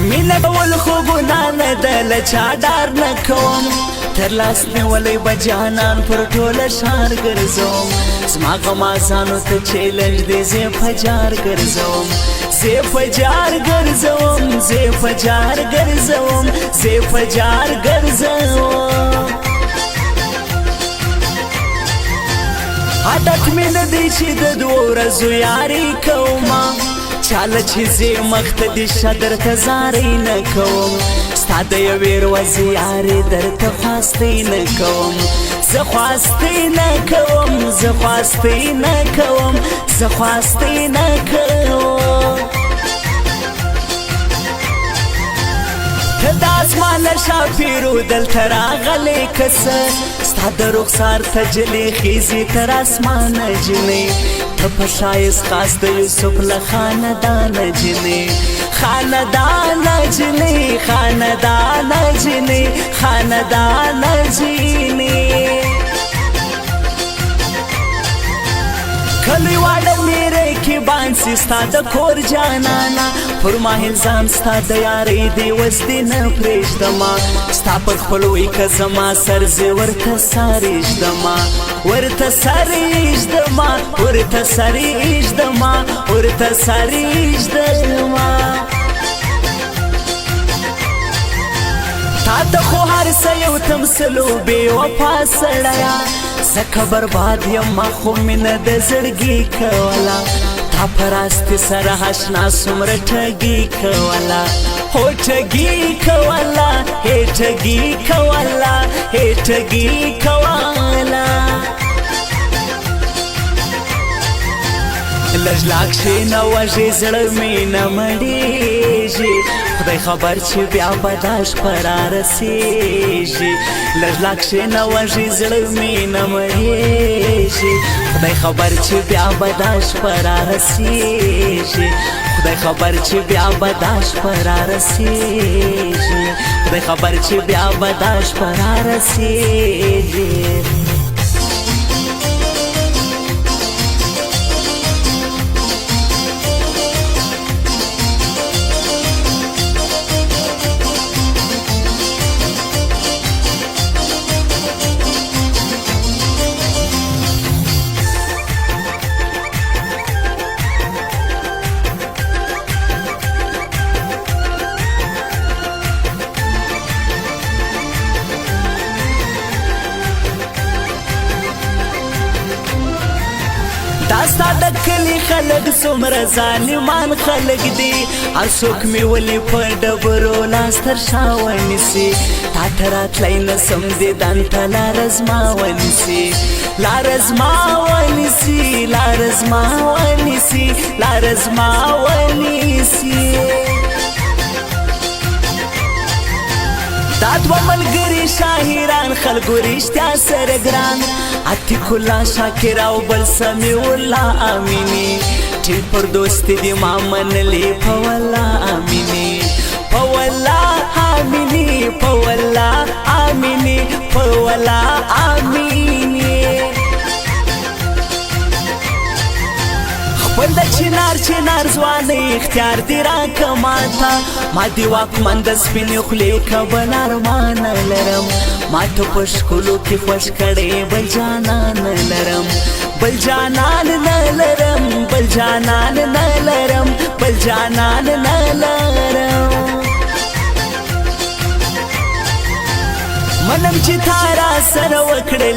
مینه کول خو ګناه نه ده له چا ډار نه کوم تر لاس نیولی به جانان پر ټوله ښار ګرځوم زما غمازانو ته چیلنج دی زه په جار ګرځوم زه په جار ګرځوم زه په جار ګرځوم زه په جار ګرځوم عادت مې نه دی چې د دوو ورځو یاري کومه چاله چې زه مخته دې شه درته زارۍ نه کوم ستا د یوې ورځې یارې درته خواستۍ نه کوم زه خواستۍ نه کوم زه خواستۍ نه کوم زه خواستۍ نه کوم ته د اسمانه شاپیرو دلته راغلی که څه ستا د رخسار تجلې خیزې تر اسمانه جنۍ ته په ښایست خاص د یوسف له خاندانه جنۍ خاندانه جنۍ خاندانه جنۍ خاندانه جنۍ کلی واړه میرے کې بانسي ستا د کور جانانا پر ما الزام ستا د یارۍ دی وس دې نه پرېږدما ستا پر خپلوۍ که زما سر زه ورته سر ایږدما ورته سر ایږدما ورته سر ایږدما ورته سر ایږدما تا ته خو هر څه یو تمثلو بې وفا سړیه زکه برباد یم خو مینه د زړګي کوله تا په راستي سره اشنا څومره ټګي کوله هو ټګي کوله هې ټګي کوله هې ټګي کوله لږ لا کښېنه وږې زړه مې نه مړېږي خدای خبر چې بیا به دا شپه رارسېږي لږ لا کښېنه وږې زړه مې نه مړېږي خدای خبر چې بیا به دا شپه رارسېږي خدای خبر چې بیا به دا شپه رارسېږي خدای خبر چې بیا به دا شپه رارسېږي دا ستا د کلي خلک څومره ظالمان خلک دي هر څوک مې ولي په ډبرو لاس تر شا ونیسي تا ته راتلی نسم دې ځان ته لاره زما ونیسي لاره زما ونیسي لاره زما ونیسي لاره زما ونیسي دا دوه ملګري شاهیران خلکو رښتیا سره ګران عتیق الله شاکر او بل سمیع الله امیني ټینګ پر دوستي دې ما منلې په والله امیني په والله امیني په والله امیني په والله امیني خپل د چنار چنار ځوانۍ اختیار دې راکه ماته ما دې واکمن د سپینې خولې کبل ارمانه لرم ما ته په ښکلو کې خوښ کړی بل جانان لرم بل جانان نه لرم بل جانان نه لرم بل جانان نه لرم منم چې تا را سره وکړلې